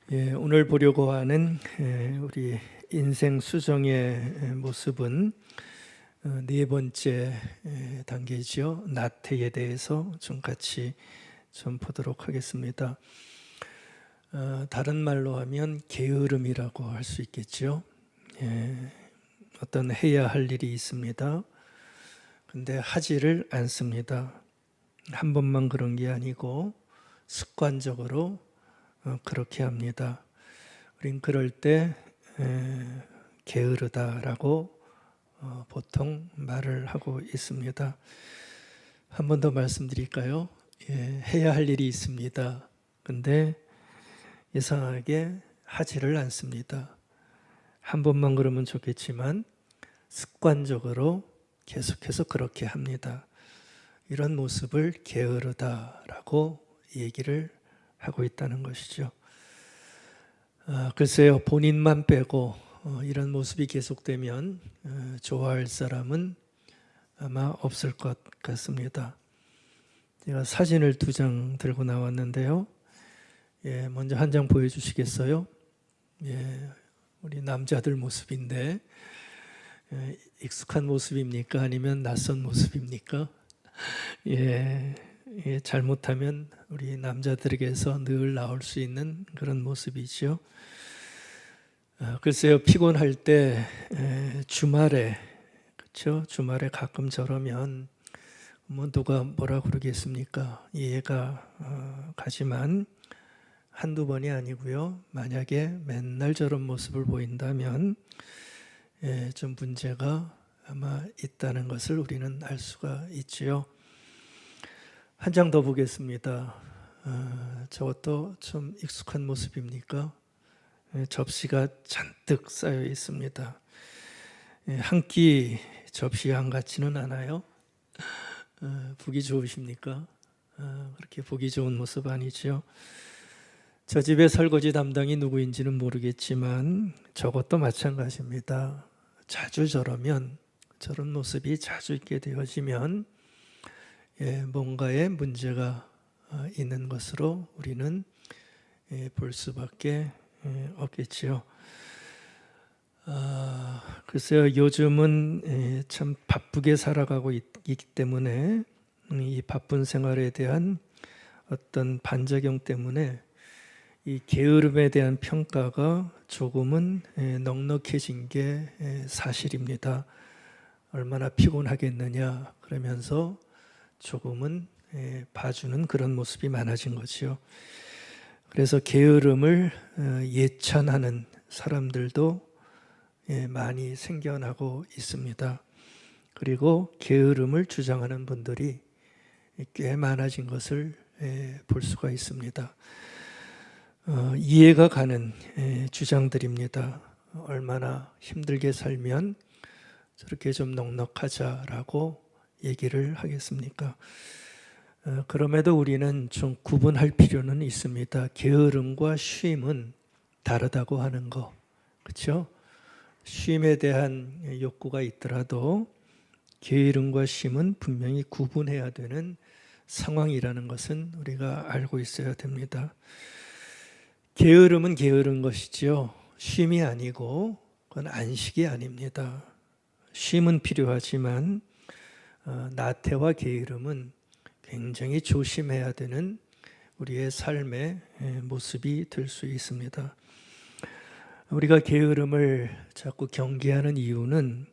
오늘 보려고 하는 우리 인생 수정의 모습은 네 번째 단계죠. 나태에 대해서 좀 같이 좀 보도록 하겠습니다. 다른 말로 하면 게으름이라고 할 수 있겠죠. 어떤 해야 할 일이 있습니다. 근데 하지를 않습니다. 한 번만 그런 게 아니고 습관적으로 그렇게 합니다. 우린 그럴 때 게으르다라고 보통 말을 하고 있습니다. 한 번 더 말씀드릴까요? 해야 할 일이 있습니다. 근데 이상하게 하지를 않습니다. 한 번만 그러면 좋겠지만 습관적으로 계속해서 그렇게 합니다. 이런 모습을 게으르다라고 얘기를 하고 있다는 것이죠. 글쎄요, 본인만 빼고 이런 모습이 계속되면 좋아할 사람은 아마 없을 것 같습니다. 제가 사진을 2장 들고 나왔는데요. 먼저 한 장 보여주시겠어요? 우리 남자들 모습인데 익숙한 모습입니까? 아니면 낯선 모습입니까? 잘못하면 우리 남자들에게서 늘 나올 수 있는 그런 모습이죠. 글쎄요, 피곤할 때 주말에, 그렇죠? 주말에 가끔 저러면 뭐 누가 뭐라 그러겠습니까? 이해가 가지만 한두 번이 아니고요. 만약에 맨날 저런 모습을 보인다면 좀 문제가 아마 있다는 것을 우리는 알 수가 있지요. 한 장 더 보겠습니다. 저것도 좀 익숙한 모습입니까? 접시가 잔뜩 쌓여 있습니다. 한 끼 접시양 같지는 않아요. 보기 좋으십니까? 그렇게 보기 좋은 모습 아니죠. 저 집의 설거지 담당이 누구인지는 모르겠지만 저것도 마찬가지입니다. 자주 저러면, 저런 모습이 자주 있게 되어지면 뭔가에 문제가 있는 것으로 우리는 볼 수밖에 없겠지요. 글쎄요, 요즘은 참 바쁘게 살아가고 있기 때문에 이 바쁜 생활에 대한 어떤 반작용 때문에 이 게으름에 대한 평가가 조금은 넉넉해진 게 사실입니다. 얼마나 피곤하겠느냐 그러면서 조금은 봐주는 그런 모습이 많아진 거죠. 그래서 게으름을 예찬하는 사람들도 많이 생겨나고 있습니다. 그리고 게으름을 주장하는 분들이 꽤 많아진 것을 볼 수가 있습니다. 이해가 가는 주장들입니다. 얼마나 힘들게 살면 저렇게 좀 넉넉하자라고 얘기를 하겠습니까? 그럼에도 우리는 좀 구분할 필요는 있습니다. 게으름과 쉼은 다르다고 하는 거, 그렇죠? 쉼에 대한 욕구가 있더라도 게으름과 쉼은 분명히 구분해야 되는 상황이라는 것은 우리가 알고 있어야 됩니다. 게으름은 게으른 것이지요. 쉼이 아니고 그건 안식이 아닙니다. 쉼은 필요하지만 나태와 게으름은 굉장히 조심해야 되는 우리의 삶의 모습이 될 수 있습니다. 우리가 게으름을 자꾸 경계하는 이유는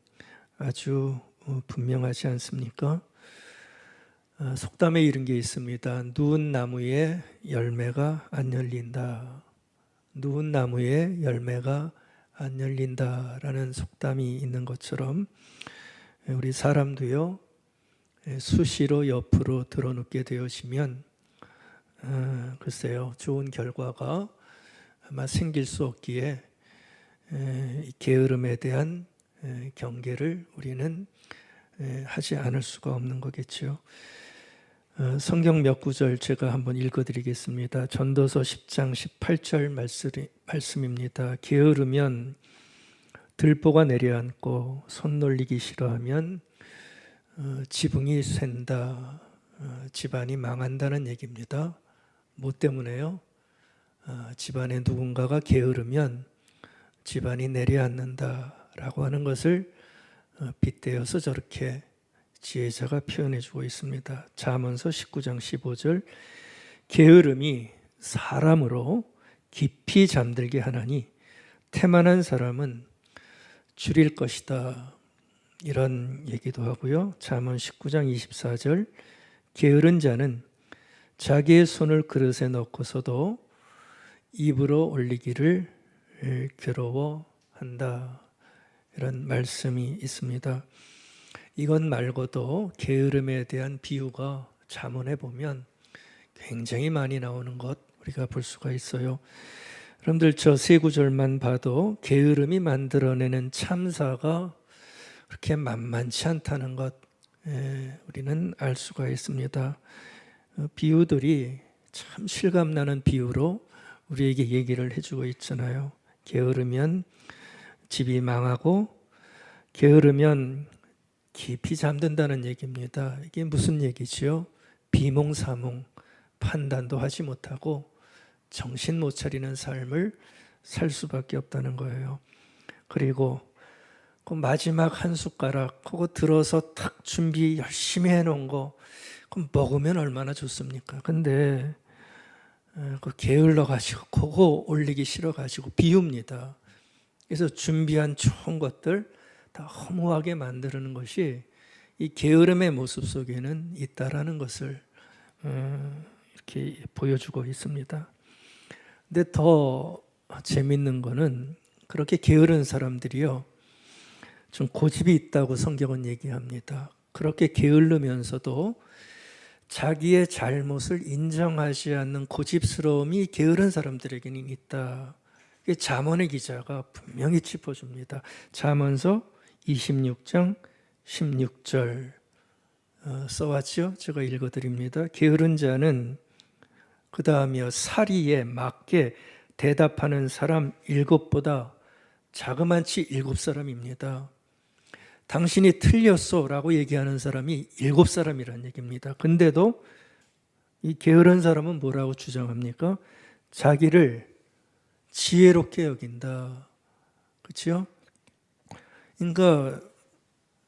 아주 분명하지 않습니까? 속담에 이런 게 있습니다. 누운 나무에 열매가 안 열린다. 누운 나무에 열매가 안 열린다라는 속담이 있는 것처럼 우리 사람도요, 수시로 옆으로 드러눕게 되어지면 글쎄요, 좋은 결과가 아마 생길 수 없기에 게으름에 대한 경계를 우리는 하지 않을 수가 없는 거겠죠. 성경 몇 구절 제가 한번 읽어드리겠습니다. 전도서 10장 18절 말씀입니다. 게으르면 들보가 내려앉고 손 놀리기 싫어하면 지붕이 샌다. 집안이 망한다는 얘기입니다. 뭐 때문에요? 집안에 누군가가 게으르면 집안이 내려앉는다라고 하는 것을 빗대어서 저렇게 지혜자가 표현해 주고 있습니다. 잠언서 19장 15절 게으름이 사람으로 깊이 잠들게 하나니 태만한 사람은 줄일 것이다. 이런 얘기도 하고요. 잠언 19장 24절 게으른 자는 자기의 손을 그릇에 넣고서도 입으로 올리기를 괴로워한다. 이런 말씀이 있습니다. 이것 말고도 게으름에 대한 비유가 잠언에 보면 굉장히 많이 나오는 것 우리가 볼 수가 있어요. 여러분들 저 세 구절만 봐도 게으름이 만들어내는 참사가 그렇게 만만치 않다는 것 우리는 알 수가 있습니다. 비유들이 참 실감나는 비유로 우리에게 얘기를 해주고 있잖아요. 게으르면 집이 망하고 게으르면 깊이 잠든다는 얘기입니다. 이게 무슨 얘기지요? 비몽사몽 판단도 하지 못하고 정신 못 차리는 삶을 살 수밖에 없다는 거예요. 그리고 그 마지막 한 숟가락 그거 들어서 탁 준비 열심히 해놓은 거 그럼 먹으면 얼마나 좋습니까? 근데 그 게을러 가지고 그거 올리기 싫어 가지고 비웁니다. 그래서 준비한 좋은 것들 다 허무하게 만드는 것이 이 게으름의 모습 속에는 있다라는 것을 이렇게 보여주고 있습니다. 근데 더 재밌는 거는 그렇게 게으른 사람들이요 좀 고집이 있다고 성경은 얘기합니다. 그렇게 게으르면서도 자기의 잘못을 인정하지 않는 고집스러움이 게으른 사람들에게는 있다. 잠언의 기자가 분명히 짚어줍니다. 잠언서 26장 16절 써왔죠? 제가 읽어드립니다. 게으른 자는 그 다음이요 사리에 맞게 대답하는 사람 7보다 자그만치 7사람입니다. 당신이 틀렸어 라고 얘기하는 사람이 7사람이라는 얘기입니다. 근데도 이 게으른 사람은 뭐라고 주장합니까? 자기를 지혜롭게 여긴다. 그렇죠? 그러니까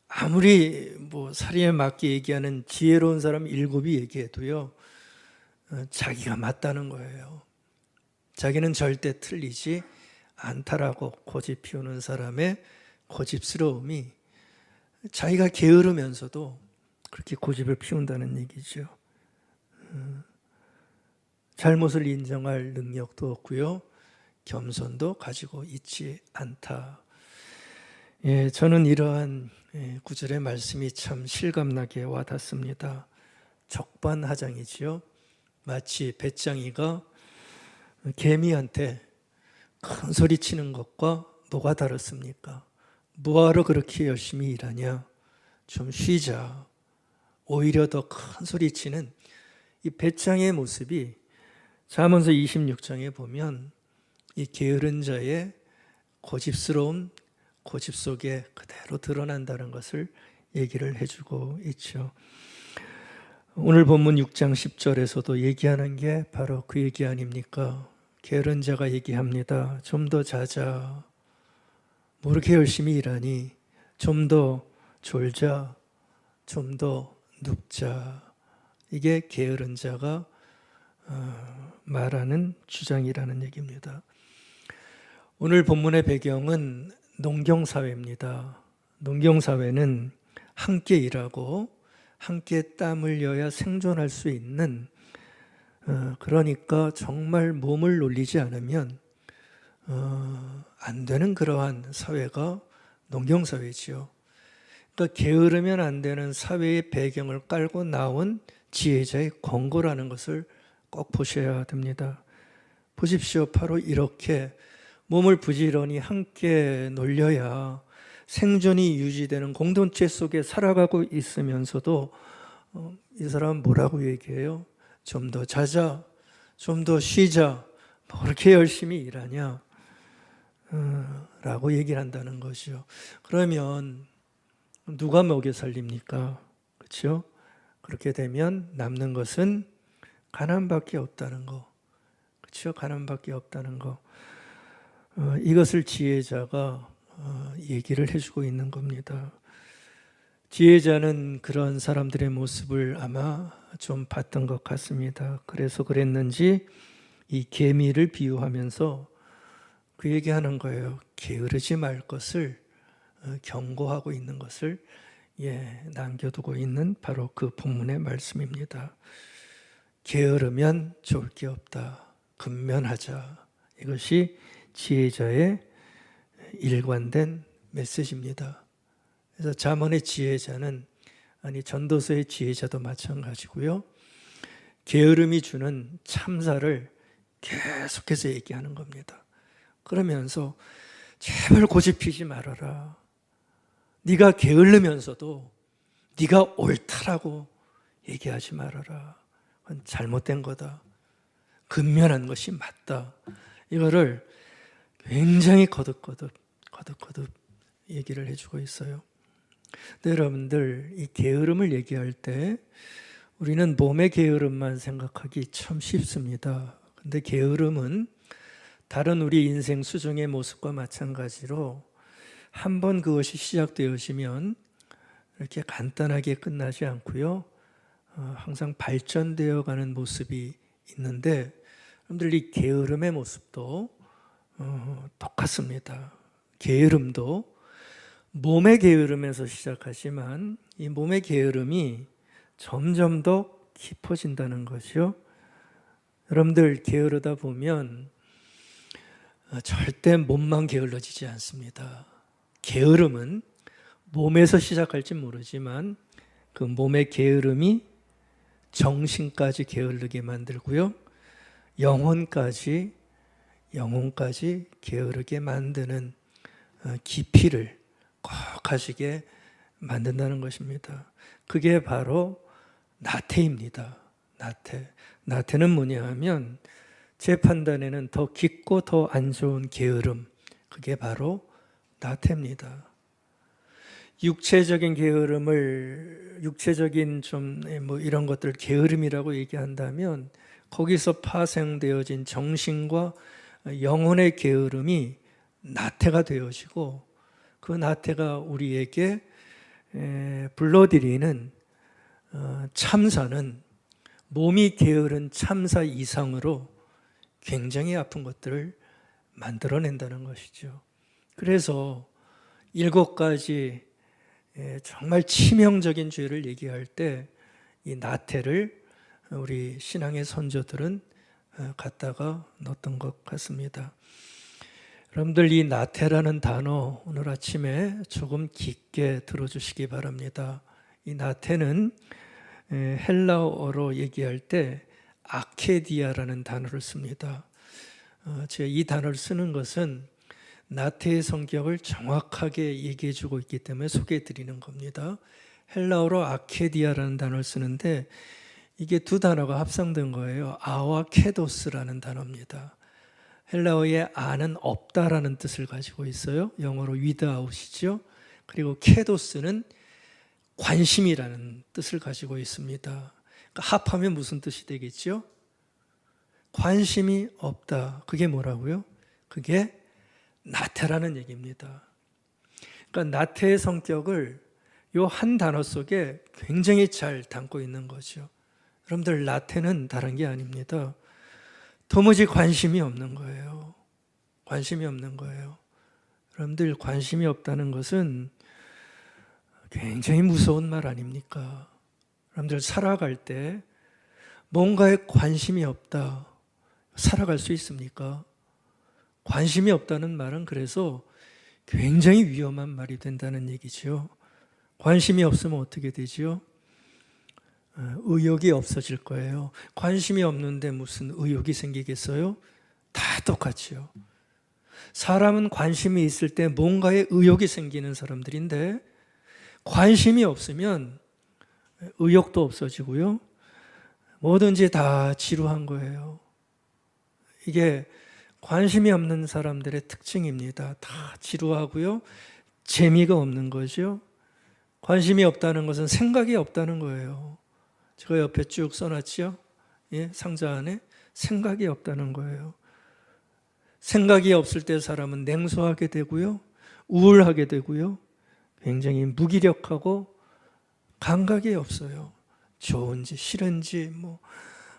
아무리 사리에 맞게 얘기하는 지혜로운 사람 7이 얘기해도요. 자기가 맞다는 거예요. 자기는 절대 틀리지 않다라고 고집 피우는 사람의 고집스러움이 자기가 게으르면서도 그렇게 고집을 피운다는 얘기죠. 잘못을 인정할 능력도 없고요. 겸손도 가지고 있지 않다. 저는 이러한 구절의 말씀이 참 실감나게 와닿습니다. 적반하장이지요. 마치 배짱이가 개미한테 큰 소리 치는 것과 뭐가 다릅습니까? 뭐하러 그렇게 열심히 일하냐? 좀 쉬자. 오히려 더 큰 소리 치는 이 배짱의 모습이 잠언서 26장에 보면 이 게으른 자의 고집스러운 고집 속에 그대로 드러난다는 것을 얘기를 해주고 있죠. 오늘 본문 6장 10절에서도 얘기하는 게 바로 그 얘기 아닙니까? 게으른 자가 얘기합니다. 좀 더 자자. 뭐 이렇게 열심히 일하니? 좀 더 졸자. 좀 더 눕자. 이게 게으른 자가 말하는 주장이라는 얘기입니다. 오늘 본문의 배경은 농경사회입니다. 농경사회는 함께 일하고 함께 땀 흘려야 생존할 수 있는 그러니까 정말 몸을 놀리지 않으면 안 되는 그러한 사회가 농경사회지요. 그러니까 게으르면 안 되는 사회의 배경을 깔고 나온 지혜자의 권고라는 것을 꼭 보셔야 됩니다. 보십시오. 바로 이렇게 몸을 부지런히 함께 놀려야 생존이 유지되는 공동체 속에 살아가고 있으면서도 이 사람은 뭐라고 얘기해요? 좀 더 자자, 좀 더 쉬자, 뭐 그렇게 열심히 일하냐? 라고 얘기를 한다는 것이요. 그러면 누가 먹여 살립니까? 그렇죠? 그렇게 되면 남는 것은 가난밖에 없다는 거. 그렇죠? 가난밖에 없다는 거. 이것을 지혜자가 얘기를 해주고 있는 겁니다. 지혜자는 그런 사람들의 모습을 아마 좀 봤던 것 같습니다. 그래서 그랬는지 이 개미를 비유하면서 그 얘기하는 거예요. 게으르지 말 것을 경고하고 있는 것을 남겨두고 있는 바로 그 본문의 말씀입니다. 게으르면 좋을 게 없다. 근면하자. 이것이 지혜자의 일관된 메시지입니다. 그래서 잠언의 지혜자는 전도서의 지혜자도 마찬가지고요. 게으름이 주는 참사를 계속해서 얘기하는 겁니다. 그러면서 제발 고집피지 말아라. 네가 게으르면서도 네가 옳다라고 얘기하지 말아라. 그건 잘못된 거다. 근면한 것이 맞다. 이거를 굉장히 거듭 얘기를 해주고 있어요. 근데 여러분들 이 게으름을 얘기할 때 우리는 몸의 게으름만 생각하기 참 쉽습니다. 근데 게으름은 다른 우리 인생 수중의 모습과 마찬가지로 한번 그것이 시작되어지면 이렇게 간단하게 끝나지 않고요. 항상 발전되어 가는 모습이 있는데 여러분들 이 게으름의 모습도 똑같습니다. 게으름도 몸의 게으름에서 시작하지만 이 몸의 게으름이 점점 더 깊어진다는 것이요. 여러분들 게으르다 보면 절대 몸만 게을러지지 않습니다. 게으름은 몸에서 시작할지 모르지만 그 몸의 게으름이 정신까지 게으르게 만들고요. 영혼까지 게으르게 만드는 깊이를 꼭 가지게 만든다는 것입니다. 그게 바로 나태입니다. 나태는 뭐냐 하면 제 판단에는 더 깊고 더 안 좋은 게으름, 그게 바로 나태입니다. 육체적인 게으름을, 육체적인 이런 것들 게으름이라고 얘기한다면 거기서 파생되어진 정신과 영혼의 게으름이 나태가 되어지고 그 나태가 우리에게 불러들이는 참사는 몸이 게으른 참사 이상으로 굉장히 아픈 것들을 만들어낸다는 것이죠. 그래서 7가지 정말 치명적인 죄를 얘기할 때 이 나태를 우리 신앙의 선조들은 갖다가 넣었던 것 같습니다. 여러분들 이 나태라는 단어 오늘 아침에 조금 깊게 들어주시기 바랍니다. 이 나태는 헬라어로 얘기할 때 아케디아라는 단어를 씁니다. 제가 이 단어를 쓰는 것은 나태의 성격을 정확하게 얘기해 주고 있기 때문에 소개해 드리는 겁니다. 헬라어로 아케디아라는 단어를 쓰는데 이게 두 단어가 합성된 거예요. 아와 케도스라는 단어입니다. 헬라어의 아는 없다라는 뜻을 가지고 있어요. 영어로 without이죠. 그리고 케도스는 관심이라는 뜻을 가지고 있습니다. 그러니까 합하면 무슨 뜻이 되겠죠? 관심이 없다. 그게 뭐라고요? 그게 나태라는 얘기입니다. 그러니까 나태의 성격을 이 한 단어 속에 굉장히 잘 담고 있는 거죠. 여러분들 나태는 다른 게 아닙니다. 도무지 관심이 없는 거예요. 관심이 없는 거예요. 여러분들 관심이 없다는 것은 굉장히 무서운 말 아닙니까? 여러분들 살아갈 때 뭔가에 관심이 없다. 살아갈 수 있습니까? 관심이 없다는 말은 그래서 굉장히 위험한 말이 된다는 얘기죠. 관심이 없으면 어떻게 되죠? 의욕이 없어질 거예요. 관심이 없는데 무슨 의욕이 생기겠어요? 다 똑같죠. 사람은 관심이 있을 때 뭔가에 의욕이 생기는 사람들인데 관심이 없으면 의욕도 없어지고요. 뭐든지 다 지루한 거예요. 이게 관심이 없는 사람들의 특징입니다. 다 지루하고요. 재미가 없는 거죠. 관심이 없다는 것은 생각이 없다는 거예요. 제가 옆에 쭉 써놨죠. 상자 안에 생각이 없다는 거예요. 생각이 없을 때 사람은 냉소하게 되고요, 우울하게 되고요, 굉장히 무기력하고 감각이 없어요. 좋은지 싫은지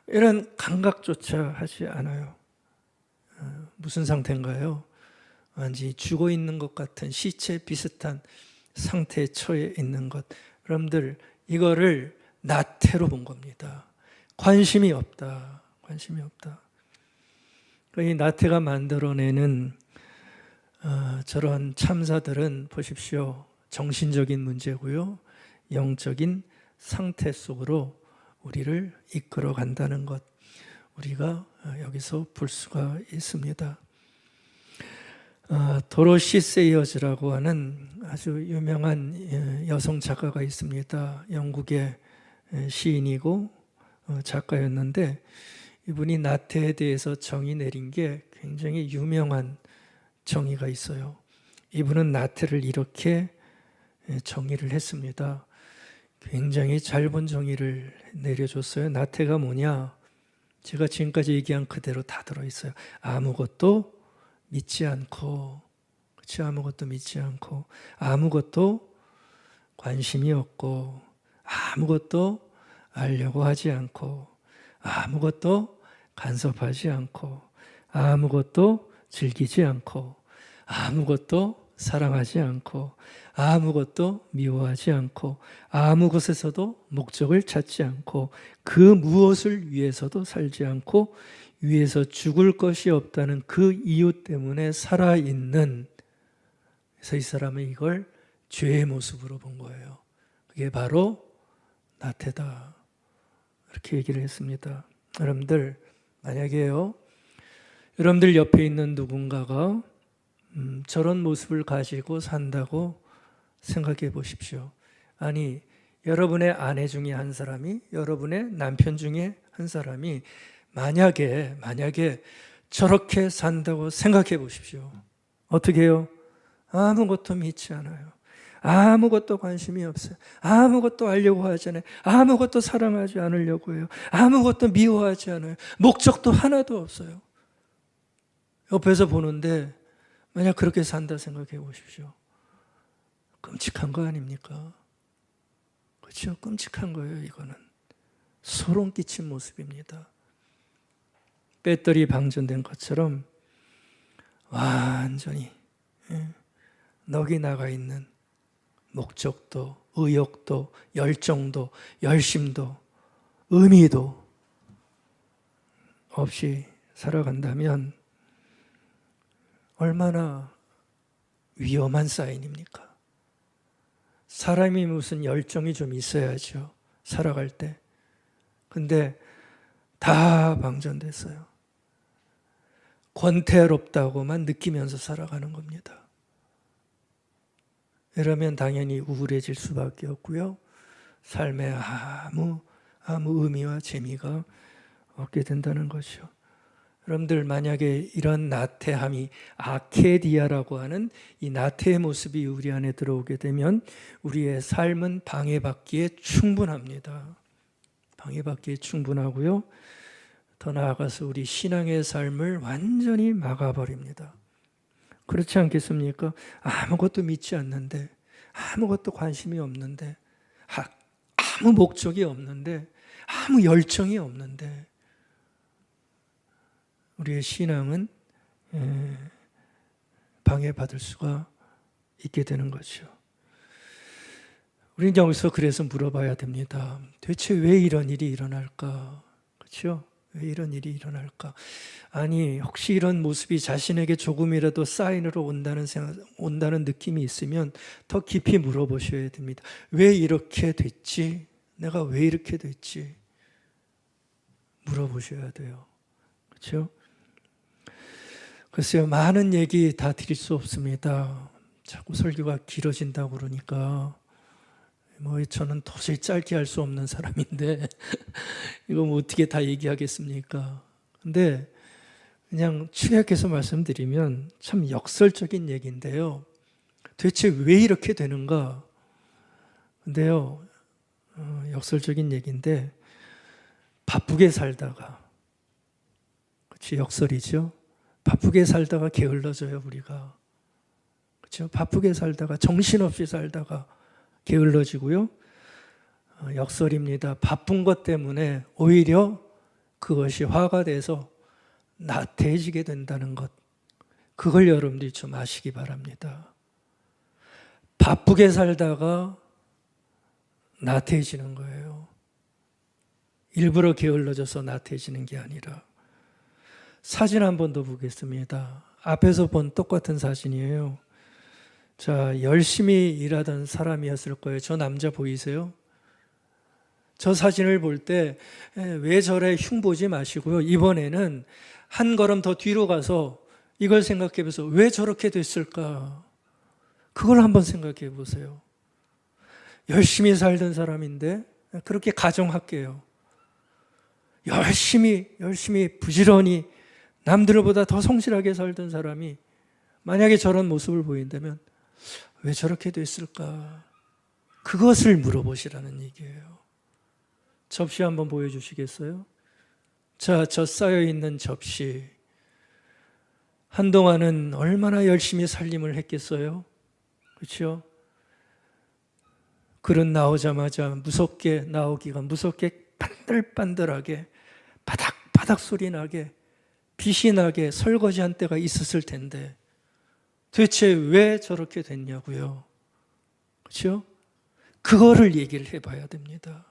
이런 감각조차 하지 않아요. 무슨 상태인가요? 완전히 죽어 있는 것 같은 시체 비슷한 상태에 처해 있는 것. 여러분들, 이거를 나태로 본 겁니다. 관심이 없다. 관심이 없다. 이 나태가 만들어내는 저런 참사들은 보십시오. 정신적인 문제고요, 영적인 상태 속으로 우리를 이끌어 간다는 것, 우리가 여기서 볼 수가 있습니다. 도로시 세이어즈라고 하는 아주 유명한 여성 작가가 있습니다. 영국의 시인이고 작가였는데, 이분이 나태에 대해서 정의 내린 게 굉장히 유명한 정의가 있어요. 이분은 나태를 이렇게 정의를 했습니다. 굉장히 짧은 정의를 내려줬어요. 나태가 뭐냐? 제가 지금까지 얘기한 그대로 다 들어있어요. 아무것도 믿지 않고, 그렇지? 아무것도 믿지 않고, 아무것도 관심이 없고, 아무것도 알려고 하지 않고, 아무것도 간섭하지 않고, 아무것도 즐기지 않고, 아무것도 사랑하지 않고, 아무것도 미워하지 않고, 아무 것에서도 목적을 찾지 않고, 그 무엇을 위해서도 살지 않고, 위에서 죽을 것이 없다는 그 이유 때문에 살아있는, 그래서 이 사람은 이걸 죄의 모습으로 본 거예요. 그게 바로 나태다, 이렇게 얘기를 했습니다. 여러분들, 만약에요, 여러분들 옆에 있는 누군가가 저런 모습을 가지고 산다고 생각해 보십시오. 아니, 여러분의 아내 중에 한 사람이, 여러분의 남편 중에 한 사람이 만약에 저렇게 산다고 생각해 보십시오. 어떻게 해요? 아무것도 믿지 않아요. 아무것도 관심이 없어요. 아무것도 알려고 하지 않아요. 아무것도 사랑하지 않으려고 해요. 아무것도 미워하지 않아요. 목적도 하나도 없어요. 옆에서 보는데 만약 그렇게 산다 생각해 보십시오. 끔찍한 거 아닙니까? 그렇죠? 끔찍한 거예요. 이거는 소름 끼친 모습입니다. 배터리 방전된 것처럼 완전히 넋이 나가 있는, 목적도, 의욕도, 열정도, 열심도, 의미도 없이 살아간다면 얼마나 위험한 사인입니까? 사람이 무슨 열정이 좀 있어야죠, 살아갈 때. 근데 다 방전됐어요. 권태롭다고만 느끼면서 살아가는 겁니다. 이러면 당연히 우울해질 수밖에 없고요, 삶에 아무 의미와 재미가 없게 된다는 것이죠. 여러분들, 만약에 이런 나태함이 아케디아라고 하는 이 나태의 모습이 우리 안에 들어오게 되면 우리의 삶은 방해받기에 충분합니다. 방해받기에 충분하고요, 더 나아가서 우리 신앙의 삶을 완전히 막아버립니다. 그렇지 않겠습니까? 아무것도 믿지 않는데, 아무것도 관심이 없는데, 아무 목적이 없는데, 아무 열정이 없는데, 우리의 신앙은 방해받을 수가 있게 되는 거죠. 우리는 여기서 그래서 물어봐야 됩니다. 대체 왜 이런 일이 일어날까? 그렇죠? 왜 이런 일이 일어날까? 아니, 혹시 이런 모습이 자신에게 조금이라도 사인으로 온다는 느낌이 있으면 더 깊이 물어보셔야 됩니다. 왜 이렇게 됐지? 내가 왜 이렇게 됐지? 물어보셔야 돼요. 그렇죠? 글쎄요, 많은 얘기 다 드릴 수 없습니다. 자꾸 설교가 길어진다고 그러니까 저는 도저히 짧게 할 수 없는 사람인데 이거 어떻게 다 얘기하겠습니까? 근데 그냥 축약해서 말씀드리면 참 역설적인 얘기인데요, 대체 왜 이렇게 되는가? 근데요, 역설적인 얘기인데, 바쁘게 살다가 역설이죠. 바쁘게 살다가 게을러져요, 우리가. 그렇죠? 바쁘게 살다가 정신없이 살다가 게을러지고요. 역설입니다. 바쁜 것 때문에 오히려 그것이 화가 돼서 나태해지게 된다는 것. 그걸 여러분들이 좀 아시기 바랍니다. 바쁘게 살다가 나태해지는 거예요. 일부러 게을러져서 나태해지는 게 아니라. 사진 한 번 더 보겠습니다. 앞에서 본 똑같은 사진이에요. 자, 열심히 일하던 사람이었을 거예요. 저 남자 보이세요? 저 사진을 볼 때 왜 저래 흉보지 마시고요. 이번에는 한 걸음 더 뒤로 가서 이걸 생각해 보세요. 왜 저렇게 됐을까? 그걸 한번 생각해 보세요. 열심히 살던 사람인데, 그렇게 가정할게요. 열심히 부지런히 남들보다 더 성실하게 살던 사람이 만약에 저런 모습을 보인다면 왜 저렇게 됐을까? 그것을 물어보시라는 얘기예요. 접시 한번 보여주시겠어요? 자, 저 쌓여있는 접시. 한동안은 얼마나 열심히 살림을 했겠어요? 그렇죠? 그릇 나오자마자 무섭게 나오기가 무섭게 반들반들하게 바닥바닥 소리 나게 빛이 나게 설거지한 때가 있었을 텐데 도대체 왜 저렇게 됐냐고요. 그렇죠? 그거를 얘기를 해봐야 됩니다.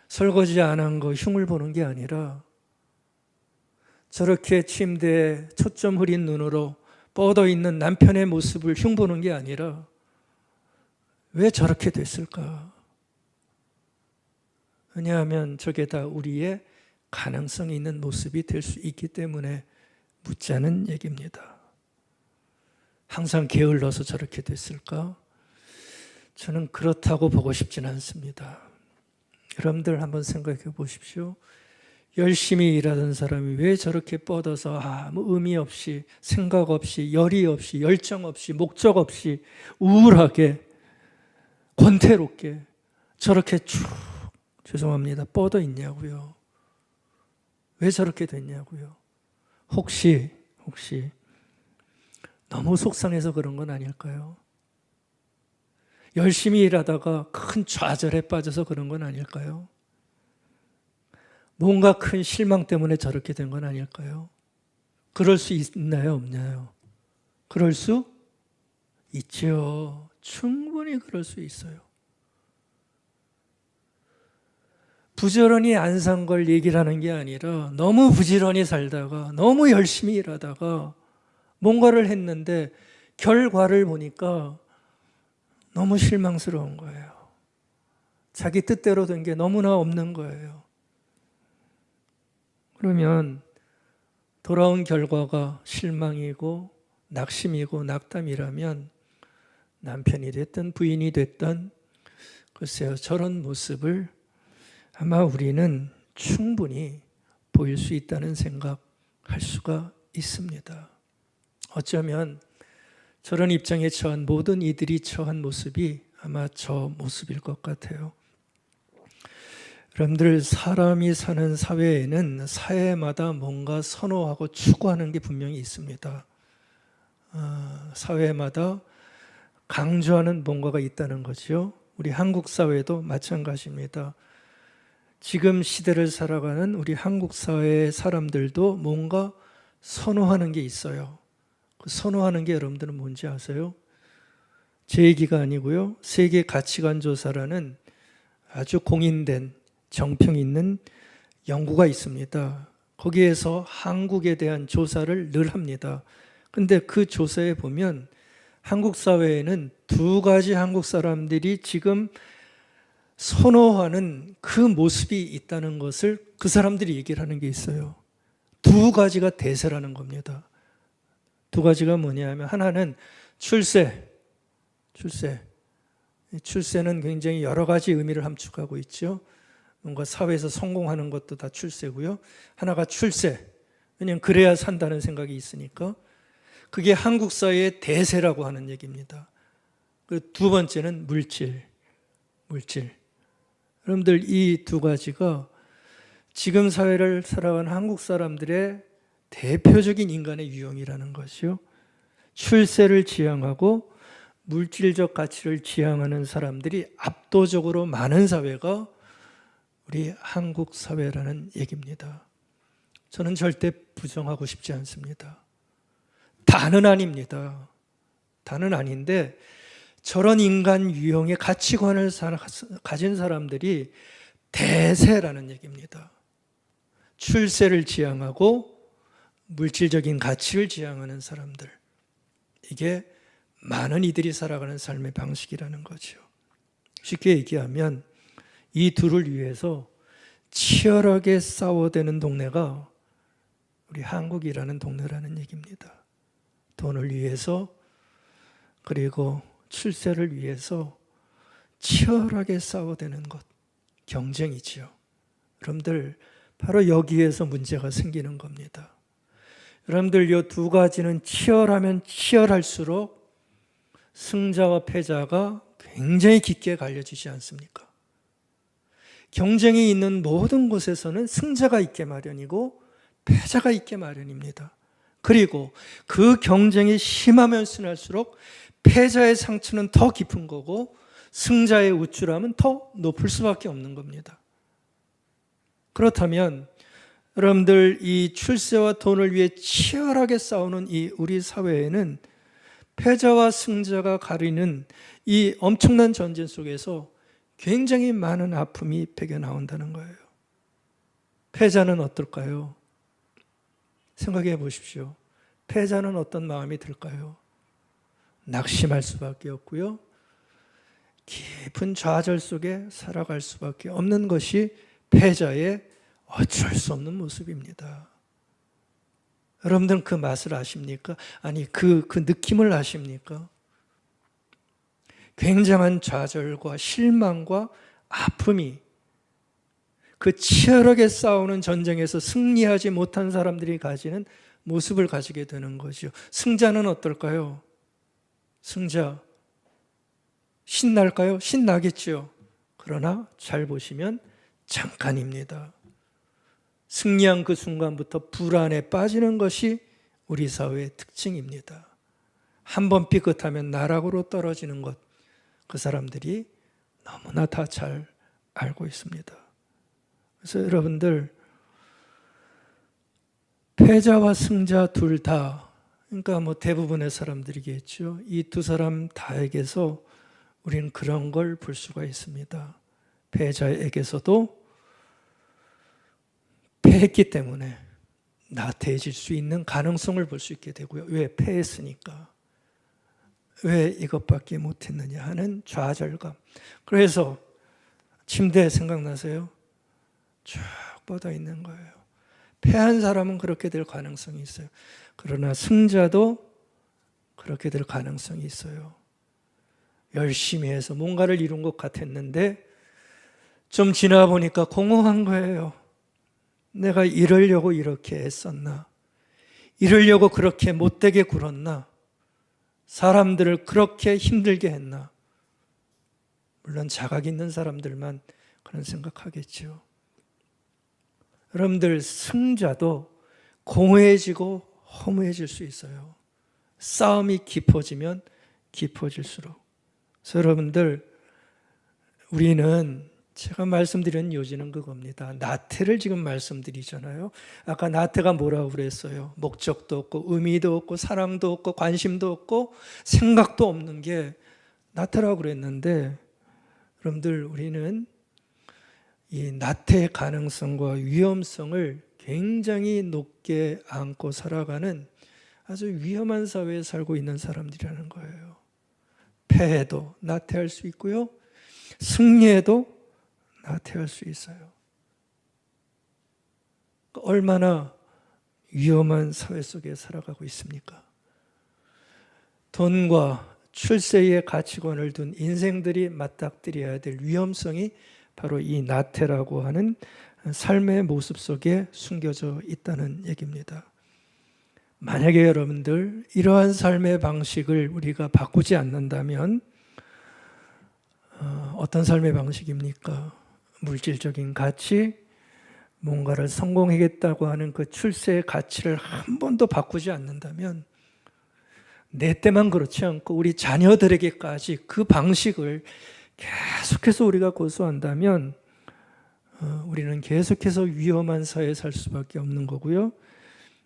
설거지 안 한 거 흉을 보는 게 아니라 저렇게 침대에 초점 흐린 눈으로 뻗어있는 남편의 모습을 흉보는 게 아니라 왜 저렇게 됐을까? 왜냐하면 저게 다 우리의 가능성이 있는 모습이 될 수 있기 때문에 묻자는 얘기입니다. 항상 게을러서 저렇게 됐을까? 저는 그렇다고 보고 싶지는 않습니다. 여러분들 한번 생각해 보십시오. 열심히 일하던 사람이 왜 저렇게 뻗어서 아무 의미 없이 생각 없이 열의 없이 열정 없이 목적 없이 우울하게 권태롭게 저렇게 쭉 죄송합니다 뻗어 있냐고요. 왜 저렇게 됐냐고요. 혹시 너무 속상해서 그런 건 아닐까요? 열심히 일하다가 큰 좌절에 빠져서 그런 건 아닐까요? 뭔가 큰 실망 때문에 저렇게 된 건 아닐까요? 그럴 수 있나요? 없나요? 그럴 수 있죠. 충분히 그럴 수 있어요. 부지런히 안 산 걸 얘기를 하는 게 아니라 너무 부지런히 살다가 너무 열심히 일하다가 뭔가를 했는데 결과를 보니까 너무 실망스러운 거예요. 자기 뜻대로 된 게 너무나 없는 거예요. 그러면 돌아온 결과가 실망이고 낙심이고 낙담이라면 남편이 됐든 부인이 됐든 글쎄요, 저런 모습을 아마 우리는 충분히 보일 수 있다는 생각할 수가 있습니다. 어쩌면 저런 입장에 처한 모든 이들이 처한 모습이 아마 저 모습일 것 같아요. 여러분들, 사람이 사는 사회에는 사회마다 뭔가 선호하고 추구하는 게 분명히 있습니다. 사회마다 강조하는 뭔가가 있다는 거죠. 우리 한국 사회도 마찬가지입니다. 지금 시대를 살아가는 우리 한국 사회의 사람들도 뭔가 선호하는 게 있어요. 그 선호하는 게 여러분들은 뭔지 아세요? 제 얘기가 아니고요. 세계 가치관 조사라는 아주 공인된 정평이 있는 연구가 있습니다. 거기에서 한국에 대한 조사를 늘 합니다. 근데 그 조사에 보면 한국 사회에는 두 가지 한국 사람들이 지금 선호하는 그 모습이 있다는 것을 그 사람들이 얘기를 하는 게 있어요. 두 가지가 대세라는 겁니다. 두 가지가 뭐냐면 하나는 출세는 굉장히 여러 가지 의미를 함축하고 있죠. 뭔가 사회에서 성공하는 것도 다 출세고요. 하나가 출세. 왜냐하면 그래야 산다는 생각이 있으니까. 그게 한국 사회의 대세라고 하는 얘기입니다. 그 두 번째는 물질. 여러분들, 이 두 가지가 지금 사회를 살아가는 한국 사람들의 대표적인 인간의 유형이라는 것이요. 출세를 지향하고 물질적 가치를 지향하는 사람들이 압도적으로 많은 사회가 우리 한국 사회라는 얘기입니다. 저는 절대 부정하고 싶지 않습니다. 다는 아닙니다. 다는 아닌데 저런 인간 유형의 가치관을 가진 사람들이 대세라는 얘기입니다. 출세를 지향하고 물질적인 가치를 지향하는 사람들. 이게 많은 이들이 살아가는 삶의 방식이라는 거죠. 쉽게 얘기하면 이 둘을 위해서 치열하게 싸워대는 동네가 우리 한국이라는 동네라는 얘기입니다. 돈을 위해서 그리고 출세를 위해서 치열하게 싸워대는 것, 경쟁이지요. 여러분들 바로 여기에서 문제가 생기는 겁니다. 여러분들 이 두 가지는 치열하면 치열할수록 승자와 패자가 굉장히 깊게 갈려지지 않습니까? 경쟁이 있는 모든 곳에서는 승자가 있게 마련이고 패자가 있게 마련입니다. 그리고 그 경쟁이 심하면 심할수록 패자의 상처는 더 깊은 거고 승자의 우쭐함은 더 높을 수밖에 없는 겁니다. 그렇다면 여러분들 이 출세와 돈을 위해 치열하게 싸우는 이 우리 사회에는 패자와 승자가 가리는 이 엄청난 전쟁 속에서 굉장히 많은 아픔이 배겨나온다는 거예요. 패자는 어떨까요? 생각해 보십시오. 패자는 어떤 마음이 들까요? 낙심할 수밖에 없고요. 깊은 좌절 속에 살아갈 수밖에 없는 것이 패자의 어쩔 수 없는 모습입니다. 여러분들은 그 맛을 아십니까? 아니, 그 느낌을 아십니까? 굉장한 좌절과 실망과 아픔이 그 치열하게 싸우는 전쟁에서 승리하지 못한 사람들이 가지는 모습을 가지게 되는 거죠. 승자는 어떨까요? 승자 신날까요? 신나겠죠. 그러나 잘 보시면 잠깐입니다. 승리한 그 순간부터 불안에 빠지는 것이 우리 사회의 특징입니다. 한번 삐끗하면 나락으로 떨어지는 것, 그 사람들이 너무나 다 잘 알고 있습니다. 그래서 여러분들 패자와 승자 둘 다, 그러니까 뭐 대부분의 사람들이겠죠. 이 두 사람 다에게서 우리는 그런 걸 볼 수가 있습니다. 패자에게서도 패했기 때문에 나태해질 수 있는 가능성을 볼 수 있게 되고요. 왜? 패했으니까. 왜 이것밖에 못했느냐 하는 좌절감. 그래서 침대 생각나세요? 쭉 뻗어 있는 거예요. 패한 사람은 그렇게 될 가능성이 있어요. 그러나 승자도 그렇게 될 가능성이 있어요. 열심히 해서 뭔가를 이룬 것 같았는데 좀 지나 보니까 공허한 거예요. 내가 이러려고 이렇게 애썼나? 이러려고 그렇게 못되게 굴었나? 사람들을 그렇게 힘들게 했나? 물론 자각 있는 사람들만 그런 생각하겠죠. 여러분들 승자도 공허해지고 허무해질 수 있어요. 싸움이 깊어지면 깊어질수록. 그래서 여러분들 우리는 제가 말씀드린 요지는 그겁니다. 나태를 지금 말씀드리잖아요. 아까 나태가 뭐라고 그랬어요? 목적도 없고 의미도 없고 사랑도 없고 관심도 없고 생각도 없는 게 나태라고 그랬는데 여러분들 우리는 이 나태의 가능성과 위험성을 굉장히 높게 안고 살아가는 아주 위험한 사회에 살고 있는 사람들이라는 거예요. 패해도 나태할 수 있고요. 승리해도 나태할 수 있어요. 얼마나 위험한 사회 속에 살아가고 있습니까? 돈과 출세의 가치관을 둔 인생들이 맞닥뜨려야 될 위험성이 바로 이 나태라고 하는 삶의 모습 속에 숨겨져 있다는 얘기입니다. 만약에 여러분들 이러한 삶의 방식을 우리가 바꾸지 않는다면 어떤 삶의 방식입니까? 물질적인 가치, 뭔가를 성공하겠다고 하는 그 출세의 가치를 한 번도 바꾸지 않는다면, 내 때만 그렇지 않고 우리 자녀들에게까지 그 방식을 계속해서 우리가 고수한다면 우리는 계속해서 위험한 사회에 살 수밖에 없는 거고요.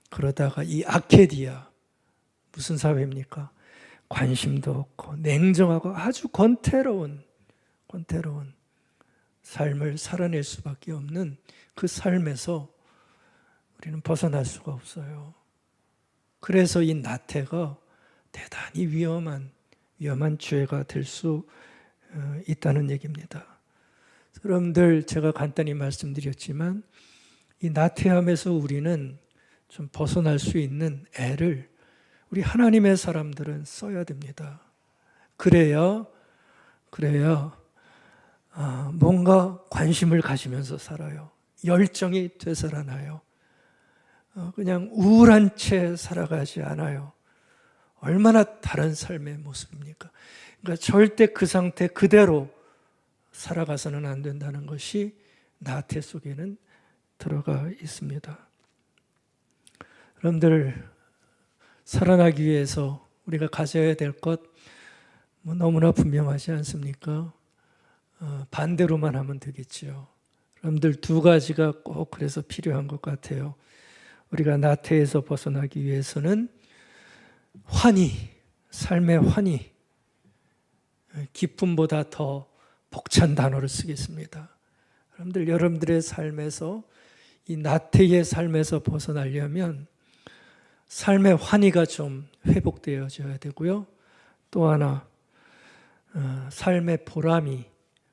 그러다가 이 아케디아, 무슨 사회입니까? 관심도 없고 냉정하고 아주 권태로운 삶을 살아낼 수밖에 없는 그 삶에서 우리는 벗어날 수가 없어요. 그래서 이 나태가 대단히 위험한 죄가 될 수 있다는 얘기입니다. 여러분들, 제가 간단히 말씀드렸지만 이 나태함에서 우리는 좀 벗어날 수 있는 애를 우리 하나님의 사람들은 써야 됩니다. 그래야 뭔가 관심을 가지면서 살아요. 열정이 되살아나요. 그냥 우울한 채 살아가지 않아요. 얼마나 다른 삶의 모습입니까? 그러니까 절대 그 상태 그대로 살아가서는 안 된다는 것이 나태 속에는 들어가 있습니다. 여러분들, 살아나기 위해서 우리가 가져야 될 것 너무나 분명하지 않습니까? 반대로만 하면 되겠죠. 여러분들, 두 가지가 꼭 그래서 필요한 것 같아요. 우리가 나태에서 벗어나기 위해서는 삶의 환희, 기쁨보다 더 벅찬 단어를 쓰겠습니다. 여러분들의 삶에서 이 나태의 삶에서 벗어나려면 삶의 환희가 좀 회복되어져야 되고요. 또 하나, 삶의 보람이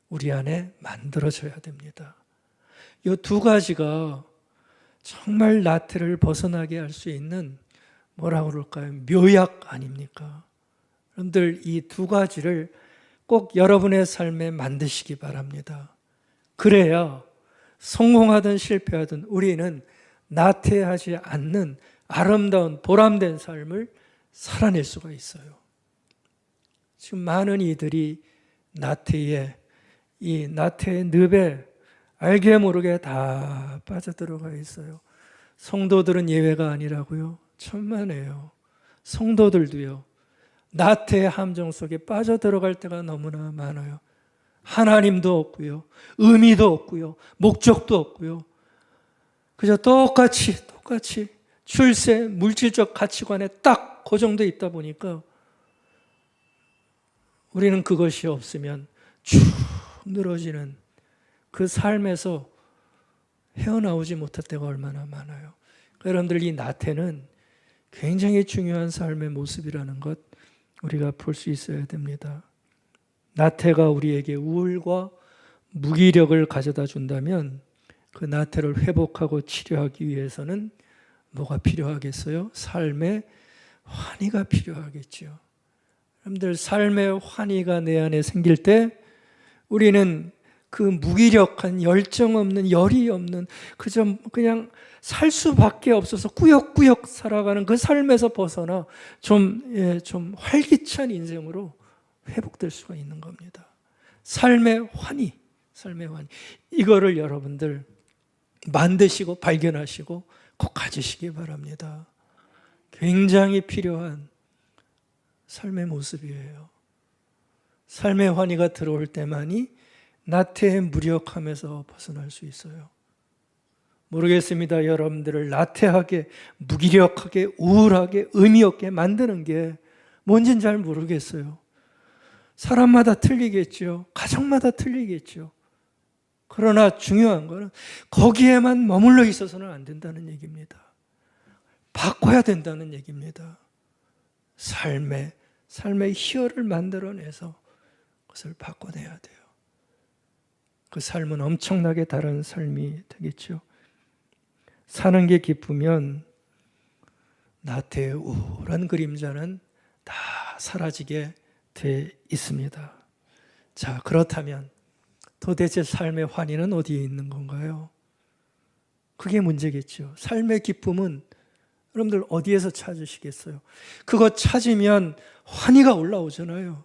우리 안에 만들어져야 됩니다. 이 두 가지가 정말 나태를 벗어나게 할 수 있는 뭐라고 그럴까요? 묘약 아닙니까? 여러분들, 이 두 가지를 꼭 여러분의 삶에 만드시기 바랍니다. 그래야 성공하든 실패하든 우리는 나태하지 않는 아름다운 보람된 삶을 살아낼 수가 있어요. 지금 많은 이들이 이 나태의 늪에 알게 모르게 다 빠져들어가 있어요. 성도들은 예외가 아니라고요? 천만에요. 성도들도요, 나태의 함정 속에 빠져들어갈 때가 너무나 많아요. 하나님도 없고요, 의미도 없고요, 목적도 없고요. 그저 똑같이 출세, 물질적 가치관에 딱 고정되어 있다 보니까 우리는 그것이 없으면 쭉 늘어지는 그 삶에서 헤어나오지 못할 때가 얼마나 많아요. 여러분들, 이 나태는 굉장히 중요한 삶의 모습이라는 것 우리가 볼 수 있어야 됩니다. 나태가 우리에게 우울과 무기력을 가져다 준다면 그 나태를 회복하고 치료하기 위해서는 뭐가 필요하겠어요? 삶의 환희가 필요하겠죠. 여러분들, 삶의 환희가 내 안에 생길 때 우리는 그 무기력한 열정 없는, 열이 없는, 그냥 살 수밖에 없어서 꾸역꾸역 살아가는 그 삶에서 벗어나 좀 활기찬 인생으로 회복될 수가 있는 겁니다. 삶의 환희. 이거를 여러분들 만드시고 발견하시고 꼭 가지시기 바랍니다. 굉장히 필요한 삶의 모습이에요. 삶의 환희가 들어올 때만이 나태의 무력함에서 벗어날 수 있어요. 모르겠습니다. 여러분들을 나태하게, 무기력하게, 우울하게, 의미 없게 만드는 게 뭔지는 잘 모르겠어요. 사람마다 틀리겠죠. 가정마다 틀리겠죠. 그러나 중요한 거는 거기에만 머물러 있어서는 안 된다는 얘기입니다. 바꿔야 된다는 얘기입니다. 삶의 희열을 만들어내서 그것을 바꿔내야 돼요. 그 삶은 엄청나게 다른 삶이 되겠죠. 사는 게 기쁘면 나태의 우울한 그림자는 다 사라지게 돼 있습니다. 자, 그렇다면 도대체 삶의 환희는 어디에 있는 건가요? 그게 문제겠죠. 삶의 기쁨은 여러분들 어디에서 찾으시겠어요? 그거 찾으면 환희가 올라오잖아요.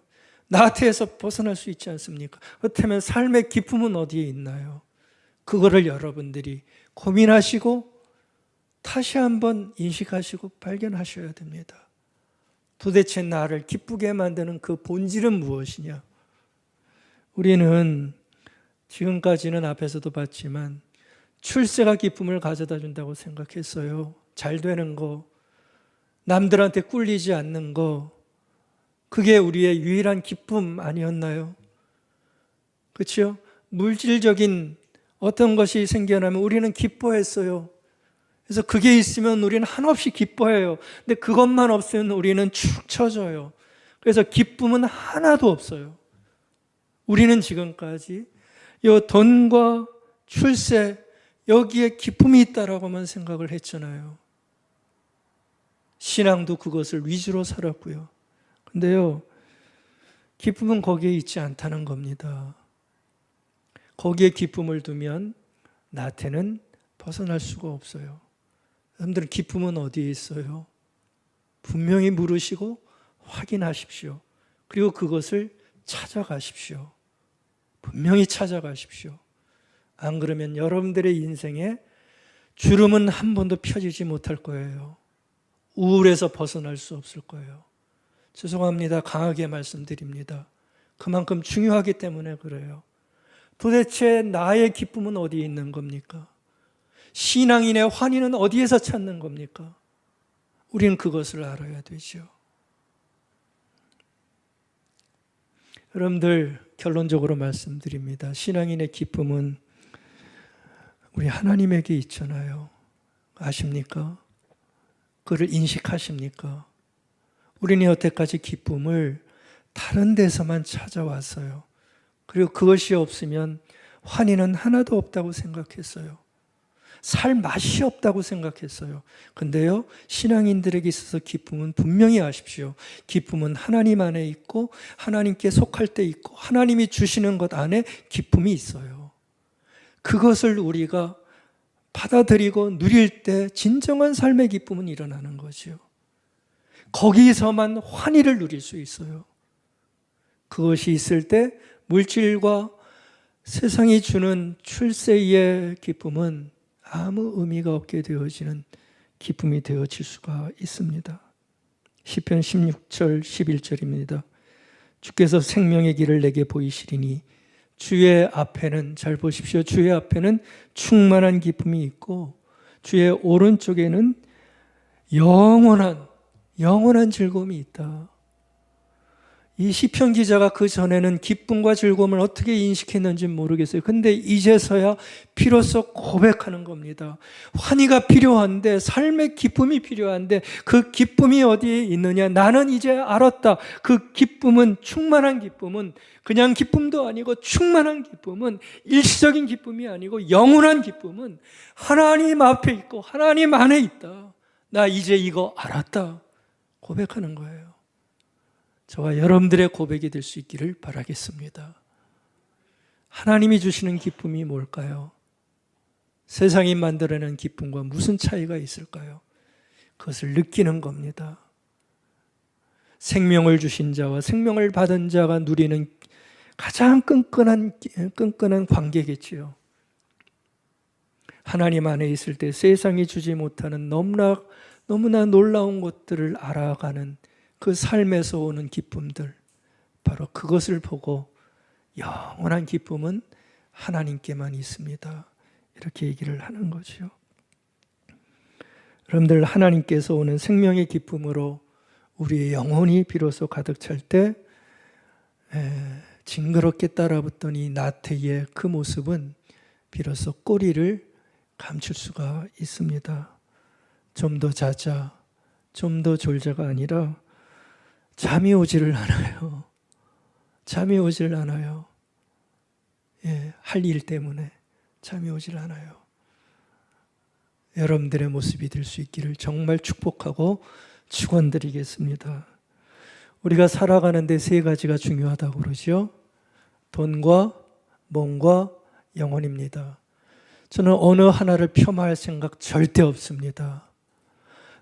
나태에서 벗어날 수 있지 않습니까? 그렇다면 삶의 기쁨은 어디에 있나요? 그거를 여러분들이 고민하시고 다시 한번 인식하시고 발견하셔야 됩니다. 도대체 나를 기쁘게 만드는 그 본질은 무엇이냐? 우리는 지금까지는 앞에서도 봤지만 출세가 기쁨을 가져다 준다고 생각했어요. 잘 되는 거, 남들한테 꿀리지 않는 거, 그게 우리의 유일한 기쁨 아니었나요? 그렇죠? 물질적인 어떤 것이 생겨나면 우리는 기뻐했어요. 그래서 그게 있으면 우리는 한없이 기뻐해요. 근데 그것만 없으면 우리는 축 처져요. 그래서 기쁨은 하나도 없어요. 우리는 지금까지 이 돈과 출세, 여기에 기쁨이 있다라고만 생각을 했잖아요. 신앙도 그것을 위주로 살았고요. 근데요, 기쁨은 거기에 있지 않다는 겁니다. 거기에 기쁨을 두면 나한테는 벗어날 수가 없어요. 여러분들은 기쁨은 어디에 있어요? 분명히 물으시고 확인하십시오. 그리고 그것을 찾아가십시오. 분명히 찾아가십시오. 안 그러면 여러분들의 인생에 주름은 한 번도 펴지지 못할 거예요. 우울에서 벗어날 수 없을 거예요. 죄송합니다. 강하게 말씀드립니다. 그만큼 중요하기 때문에 그래요. 도대체 나의 기쁨은 어디에 있는 겁니까? 신앙인의 환희는 어디에서 찾는 겁니까? 우리는 그것을 알아야 되죠. 여러분들, 결론적으로 말씀드립니다. 신앙인의 기쁨은 우리 하나님에게 있잖아요. 아십니까? 그를 인식하십니까? 우리는 여태까지 기쁨을 다른 데서만 찾아왔어요. 그리고 그것이 없으면 환희는 하나도 없다고 생각했어요. 살 맛이 없다고 생각했어요. 근데요, 신앙인들에게 있어서 기쁨은 분명히 아십시오. 기쁨은 하나님 안에 있고 하나님께 속할 때 있고 하나님이 주시는 것 안에 기쁨이 있어요. 그것을 우리가 받아들이고 누릴 때 진정한 삶의 기쁨은 일어나는 거죠. 거기서만 환희를 누릴 수 있어요. 그것이 있을 때 물질과 세상이 주는 출세의 기쁨은 아무 의미가 없게 되어지는 기쁨이 되어질 수가 있습니다. 시편 16절 11절입니다. 주께서 생명의 길을 내게 보이시리니 주의 앞에는, 잘 보십시오, 주의 앞에는 충만한 기쁨이 있고 주의 오른쪽에는 영원한 즐거움이 있다. 이 시편 기자가 그 전에는 기쁨과 즐거움을 어떻게 인식했는지 모르겠어요. 근데 이제서야 비로소 고백하는 겁니다. 환희가 필요한데, 삶의 기쁨이 필요한데 그 기쁨이 어디에 있느냐? 나는 이제 알았다. 그 기쁨은, 충만한 기쁨은 그냥 기쁨도 아니고, 충만한 기쁨은 일시적인 기쁨이 아니고 영원한 기쁨은 하나님 앞에 있고 하나님 안에 있다. 나 이제 이거 알았다. 고백하는 거예요. 저와 여러분들의 고백이 될 수 있기를 바라겠습니다. 하나님이 주시는 기쁨이 뭘까요? 세상이 만들어낸 기쁨과 무슨 차이가 있을까요? 그것을 느끼는 겁니다. 생명을 주신 자와 생명을 받은 자가 누리는 가장 끈끈한 관계겠지요. 하나님 안에 있을 때 세상이 주지 못하는 너무나 놀라운 것들을 알아가는 그 삶에서 오는 기쁨들, 바로 그것을 보고 영원한 기쁨은 하나님께만 있습니다. 이렇게 얘기를 하는 거죠. 여러분들, 하나님께서 오는 생명의 기쁨으로 우리의 영혼이 비로소 가득 찰 때 징그럽게 따라붙더니 나태의 그 모습은 비로소 꼬리를 감출 수가 있습니다. 좀 더 자자, 좀 더 졸자가 아니라 잠이 오지를 않아요. 잠이 오지를 않아요. 할 일 때문에 잠이 오질 않아요. 여러분들의 모습이 될 수 있기를 정말 축복하고 축원드리겠습니다. 우리가 살아가는데 세 가지가 중요하다고 그러죠. 돈과 몸과 영혼입니다. 저는 어느 하나를 폄하할 생각 절대 없습니다.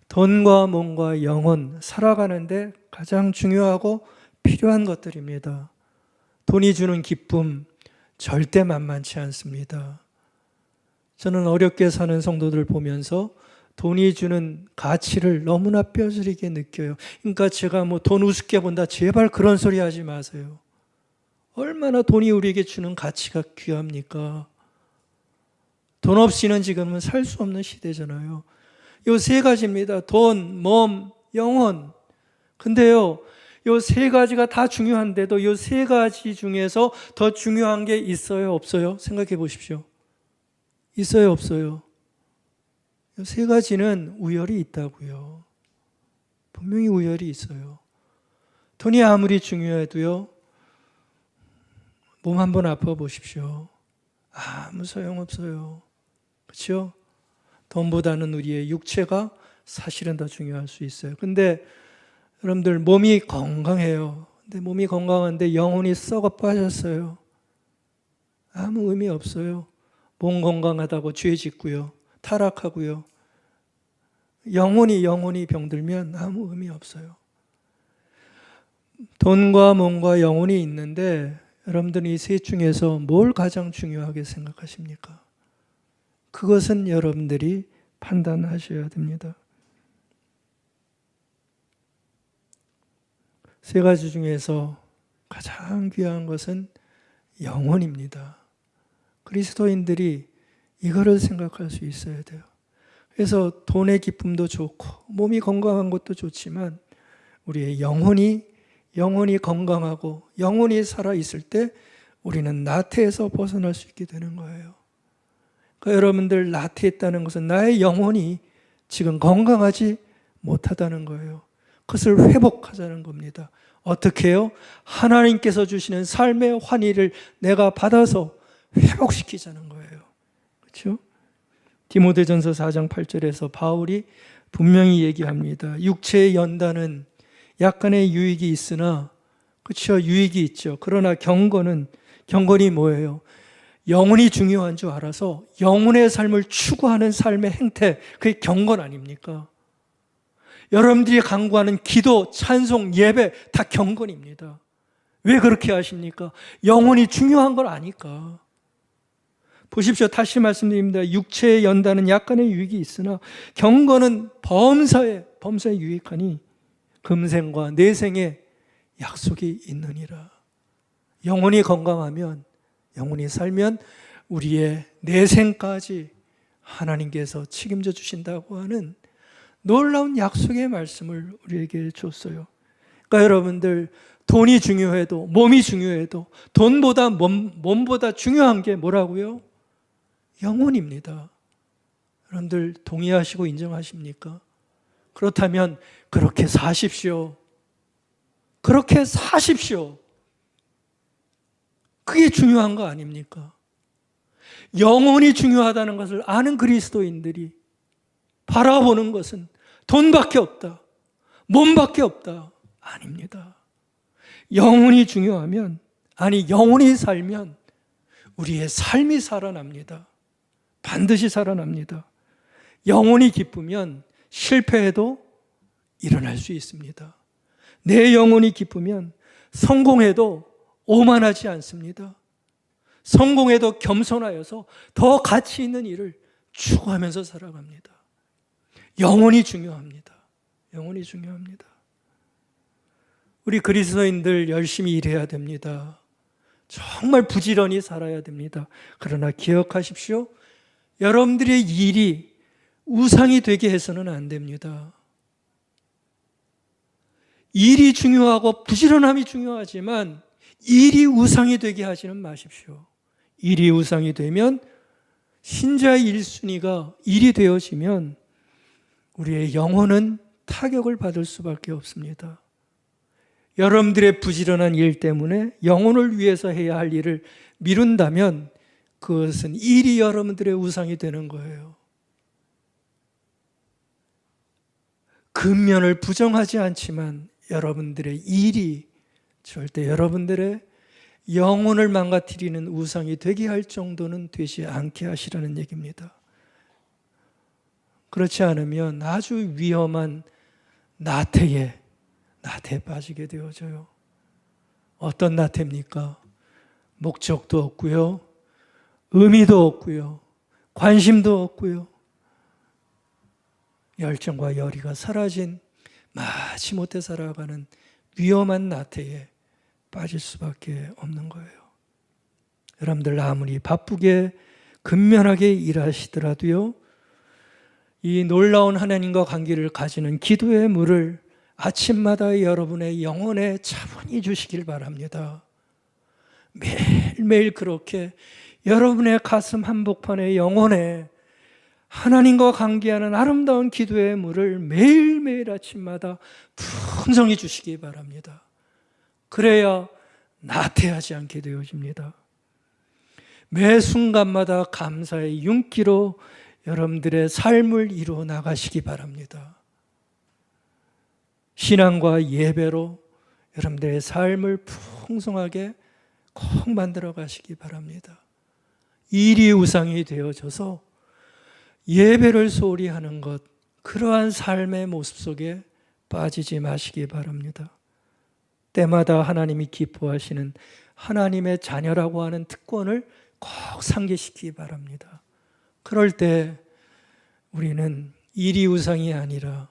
돈과 몸과 영혼, 살아가는데 가장 중요하고 필요한 것들입니다. 돈이 주는 기쁨 절대 만만치 않습니다. 저는 어렵게 사는 성도들 보면서 돈이 주는 가치를 너무나 뼈저리게 느껴요. 그러니까 제가 뭐 돈 우습게 본다, 제발 그런 소리 하지 마세요. 얼마나 돈이 우리에게 주는 가치가 귀합니까? 돈 없이는 지금은 살 수 없는 시대잖아요. 요 세 가지입니다. 돈, 몸, 영혼. 근데요, 요 세 가지가 다 중요한데도 요 세 가지 중에서 더 중요한 게 있어요, 없어요? 생각해 보십시오. 있어요, 없어요? 요 세 가지는 우열이 있다고요. 분명히 우열이 있어요. 돈이 아무리 중요해도요, 몸 한번 아파 보십시오. 아무 소용없어요. 그렇죠? 돈보다는 우리의 육체가 사실은 더 중요할 수 있어요. 근데 여러분들 몸이 건강해요. 근데 몸이 건강한데 영혼이 썩어 빠졌어요. 아무 의미 없어요. 몸 건강하다고 죄 짓고요. 타락하고요. 영혼이 병들면 아무 의미 없어요. 돈과 몸과 영혼이 있는데 여러분들은 이 셋 중에서 뭘 가장 중요하게 생각하십니까? 그것은 여러분들이 판단하셔야 됩니다. 세 가지 중에서 가장 귀한 것은 영혼입니다. 그리스도인들이 이거를 생각할 수 있어야 돼요. 그래서 돈의 기쁨도 좋고 몸이 건강한 것도 좋지만 우리의 영혼이 건강하고 영혼이 살아있을 때 우리는 나태에서 벗어날 수 있게 되는 거예요. 그러니까 여러분들 나태했다는 것은 나의 영혼이 지금 건강하지 못하다는 거예요. 그것을 회복하자는 겁니다. 어떻게 해요? 하나님께서 주시는 삶의 환희를 내가 받아서 회복시키자는 거예요. 그렇죠? 디모데전서 4장 8절에서 바울이 분명히 얘기합니다. 육체의 연단은 약간의 유익이 있으나, 그렇죠? 유익이 있죠. 그러나 경건이 뭐예요? 영혼이 중요한 줄 알아서 영혼의 삶을 추구하는 삶의 행태, 그게 경건 아닙니까? 여러분들이 강구하는 기도, 찬송, 예배 다 경건입니다. 왜 그렇게 하십니까? 영혼이 중요한 걸 아니까. 보십시오. 다시 말씀드립니다. 육체의 연단은 약간의 유익이 있으나 경건은 범사에 유익하니 금생과 내생에 약속이 있느니라. 영혼이 건강하면, 영혼이 살면 우리의 내생까지 하나님께서 책임져 주신다고 하는 놀라운 약속의 말씀을 우리에게 줬어요. 그러니까 여러분들 돈이 중요해도, 몸이 중요해도 돈보다 몸보다 중요한 게 뭐라고요? 영혼입니다. 여러분들 동의하시고 인정하십니까? 그렇다면 그렇게 사십시오. 그렇게 사십시오. 그게 중요한 거 아닙니까? 영혼이 중요하다는 것을 아는 그리스도인들이 바라보는 것은 돈밖에 없다, 몸밖에 없다. 아닙니다. 영혼이 중요하면, 영혼이 살면 우리의 삶이 살아납니다. 반드시 살아납니다. 영혼이 기쁘면 실패해도 일어날 수 있습니다. 내 영혼이 기쁘면 성공해도 오만하지 않습니다. 성공해도 겸손하여서 더 가치 있는 일을 추구하면서 살아갑니다. 영혼이 중요합니다. 영혼이 중요합니다. 우리 그리스도인들 열심히 일해야 됩니다. 정말 부지런히 살아야 됩니다. 그러나 기억하십시오. 여러분들의 일이 우상이 되게 해서는 안 됩니다. 일이 중요하고 부지런함이 중요하지만 일이 우상이 되게 하지는 마십시오. 일이 우상이 되면, 신자의 1순위가 일이 되어지면 우리의 영혼은 타격을 받을 수밖에 없습니다. 여러분들의 부지런한 일 때문에 영혼을 위해서 해야 할 일을 미룬다면 그것은 일이 여러분들의 우상이 되는 거예요. 근면을 부정하지 않지만 여러분들의 일이 절대 여러분들의 영혼을 망가뜨리는 우상이 되게 할 정도는 되지 않게 하시라는 얘기입니다. 그렇지 않으면 아주 위험한 나태에 빠지게 되어져요. 어떤 나태입니까? 목적도 없고요, 의미도 없고요, 관심도 없고요. 열정과 열의가 사라진 마지못해 살아가는 위험한 나태에 빠질 수밖에 없는 거예요. 여러분들 아무리 바쁘게 근면하게 일하시더라도요, 이 놀라운 하나님과 관계를 가지는 기도의 물을 아침마다 여러분의 영혼에 차분히 주시길 바랍니다. 매일매일 그렇게 여러분의 가슴 한복판에 영혼에 하나님과 관계하는 아름다운 기도의 물을 매일매일 아침마다 풍성히 주시기 바랍니다. 그래야 나태하지 않게 되어집니다. 매 순간마다 감사의 윤기로 여러분들의 삶을 이루어 나가시기 바랍니다. 신앙과 예배로 여러분들의 삶을 풍성하게 꼭 만들어 가시기 바랍니다. 일이 우상이 되어져서 예배를 소홀히 하는 것, 그러한 삶의 모습 속에 빠지지 마시기 바랍니다. 때마다 하나님이 기뻐하시는 하나님의 자녀라고 하는 특권을 꼭 상기시키기 바랍니다. 그럴 때 우리는 일이 우상이 아니라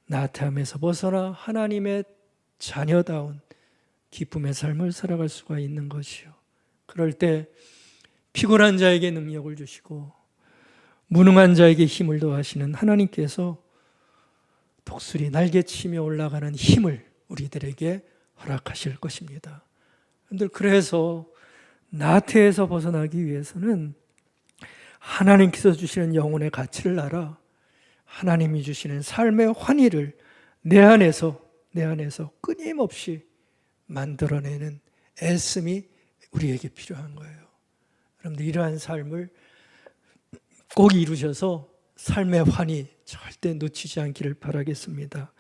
나태함에서 벗어나 하나님의 자녀다운 기쁨의 삶을 살아갈 수가 있는 것이요. 그럴 때 피곤한 자에게 능력을 주시고 무능한 자에게 힘을 더하시는 하나님께서 독수리 날개치며 올라가는 힘을 우리들에게 허락하실 것입니다. 그래서 나태에서 벗어나기 위해서는 하나님께서 주시는 영혼의 가치를 알아 하나님이 주시는 삶의 환희를 내 안에서 끊임없이 만들어내는 애씀이 우리에게 필요한 거예요. 여러분들 이러한 삶을 꼭 이루셔서 삶의 환희 절대 놓치지 않기를 바라겠습니다.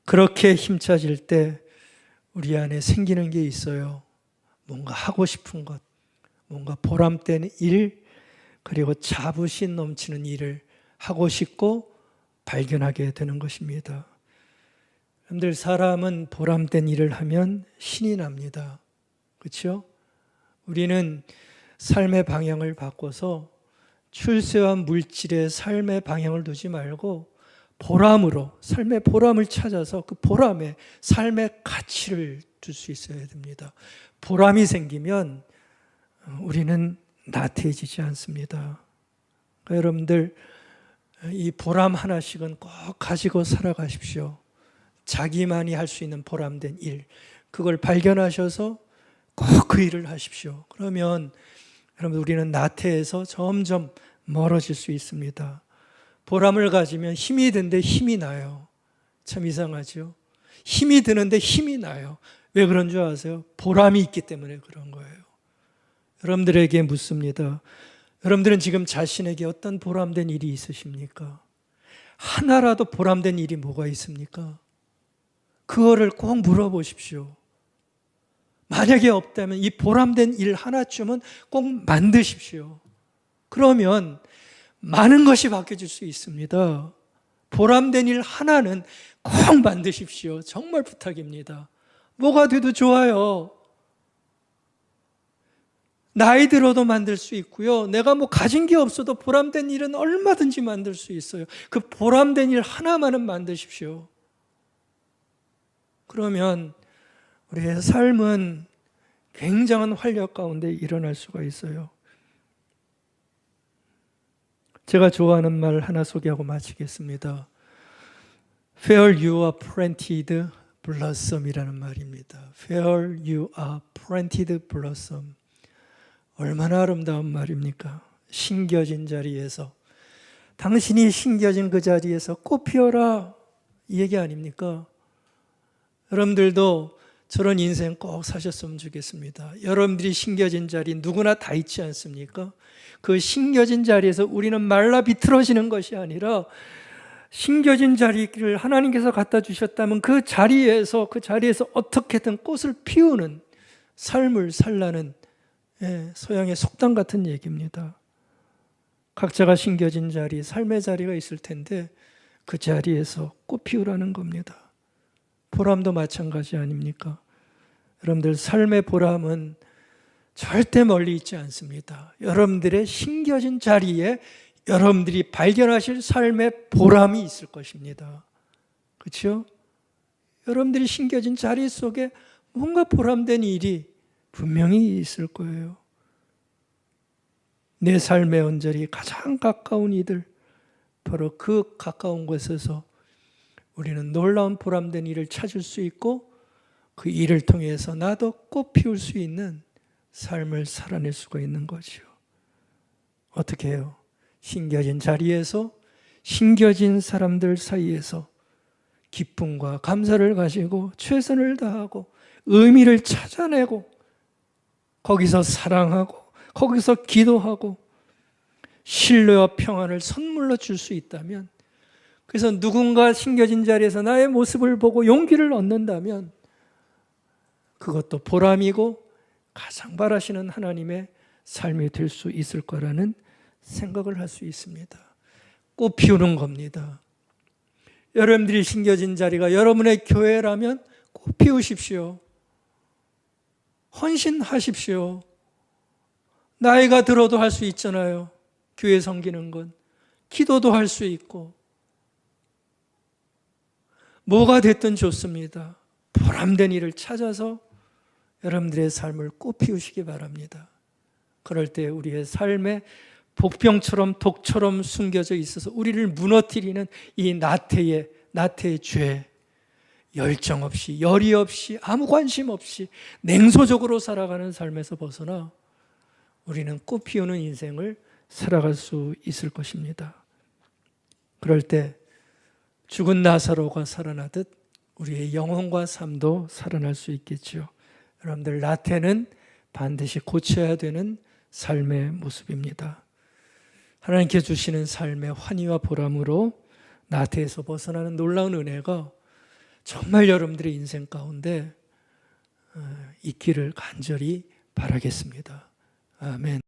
그렇게 힘차질 때 우리 안에 생기는 게 있어요. 뭔가 하고 싶은 것, 뭔가 보람된 일, 그리고 자부심 넘치는 일을 하고 싶고 발견하게 되는 것입니다. 여러분들 사람은 보람된 일을 하면 신이 납니다. 그렇죠? 우리는 삶의 방향을 바꿔서 출세와 물질의 삶의 방향을 두지 말고 보람으로, 삶의 보람을 찾아서 그 보람에 삶의 가치를 줄 수 있어야 됩니다. 보람이 생기면 우리는 나태해지지 않습니다. 그러니까 여러분들 이 보람 하나씩은 꼭 가지고 살아가십시오. 자기만이 할 수 있는 보람된 일, 그걸 발견하셔서 꼭 그 일을 하십시오. 그러면 여러분 우리는 나태해서 점점 멀어질 수 있습니다. 보람을 가지면 힘이 드는데 힘이 나요. 참 이상하죠? 힘이 드는데 힘이 나요. 왜 그런 줄 아세요? 보람이 있기 때문에 그런 거예요. 여러분들에게 묻습니다. 여러분들은 지금 자신에게 어떤 보람된 일이 있으십니까? 하나라도 보람된 일이 뭐가 있습니까? 그거를 꼭 물어보십시오. 만약에 없다면 이 보람된 일 하나쯤은 꼭 만드십시오. 그러면 많은 것이 바뀌어질 수 있습니다. 보람된 일 하나는 꼭 만드십시오. 정말 부탁입니다. 뭐가 돼도 좋아요. 나이 들어도 만들 수 있고요. 내가 뭐 가진 게 없어도 보람된 일은 얼마든지 만들 수 있어요. 그 보람된 일 하나만은 만드십시오. 그러면 우리의 삶은 굉장한 활력 가운데 일어날 수가 있어요. 제가 좋아하는 말 하나 소개하고 마치겠습니다. Where you are planted, blossom이라는 말입니다. Where you are planted, blossom. 얼마나 아름다운 말입니까? 심겨진 자리에서, 당신이 심겨진 그 자리에서 꽃 피어라, 이 얘기 아닙니까? 여러분들도 저런 인생 꼭 사셨으면 좋겠습니다. 여러분들이 심겨진 자리 누구나 다 있지 않습니까? 그 심겨진 자리에서 우리는 말라 비틀어지는 것이 아니라 심겨진 자리를 하나님께서 갖다 주셨다면 그 자리에서 어떻게든 꽃을 피우는 삶을 살라는 서양의 속담 같은 얘기입니다. 각자가 심겨진 자리, 삶의 자리가 있을 텐데 그 자리에서 꽃 피우라는 겁니다. 보람도 마찬가지 아닙니까? 여러분들 삶의 보람은 절대 멀리 있지 않습니다. 여러분들의 심겨진 자리에 여러분들이 발견하실 삶의 보람이 있을 것입니다. 그렇죠? 여러분들이 심겨진 자리 속에 뭔가 보람된 일이 분명히 있을 거예요. 내 삶의 언저리 가장 가까운 이들, 바로 그 가까운 곳에서 우리는 놀라운 보람된 일을 찾을 수 있고 그 일을 통해서 나도 꽃 피울 수 있는 삶을 살아낼 수가 있는 거죠. 어떻게 해요? 심겨진 자리에서, 심겨진 사람들 사이에서 기쁨과 감사를 가지고 최선을 다하고 의미를 찾아내고 거기서 사랑하고 거기서 기도하고 신뢰와 평안을 선물로 줄 수 있다면, 그래서 누군가 심겨진 자리에서 나의 모습을 보고 용기를 얻는다면 그것도 보람이고 가장 바라시는 하나님의 삶이 될 수 있을 거라는 생각을 할 수 있습니다. 꽃 피우는 겁니다. 여러분들이 심겨진 자리가 여러분의 교회라면 꽃 피우십시오. 헌신하십시오. 나이가 들어도 할 수 있잖아요. 교회 섬기는 건. 기도도 할 수 있고. 뭐가 됐든 좋습니다. 보람된 일을 찾아서 여러분들의 삶을 꽃 피우시기 바랍니다. 그럴 때 우리의 삶에 복병처럼 독처럼 숨겨져 있어서 우리를 무너뜨리는 이 나태의 죄, 열정 없이, 열의 없이, 아무 관심 없이 냉소적으로 살아가는 삶에서 벗어나 우리는 꽃 피우는 인생을 살아갈 수 있을 것입니다. 그럴 때 죽은 나사로가 살아나듯 우리의 영혼과 삶도 살아날 수 있겠죠. 여러분들, 나태는 반드시 고쳐야 되는 삶의 모습입니다. 하나님께 주시는 삶의 환희와 보람으로 나태에서 벗어나는 놀라운 은혜가 정말 여러분들의 인생 가운데 있기를 간절히 바라겠습니다. 아멘.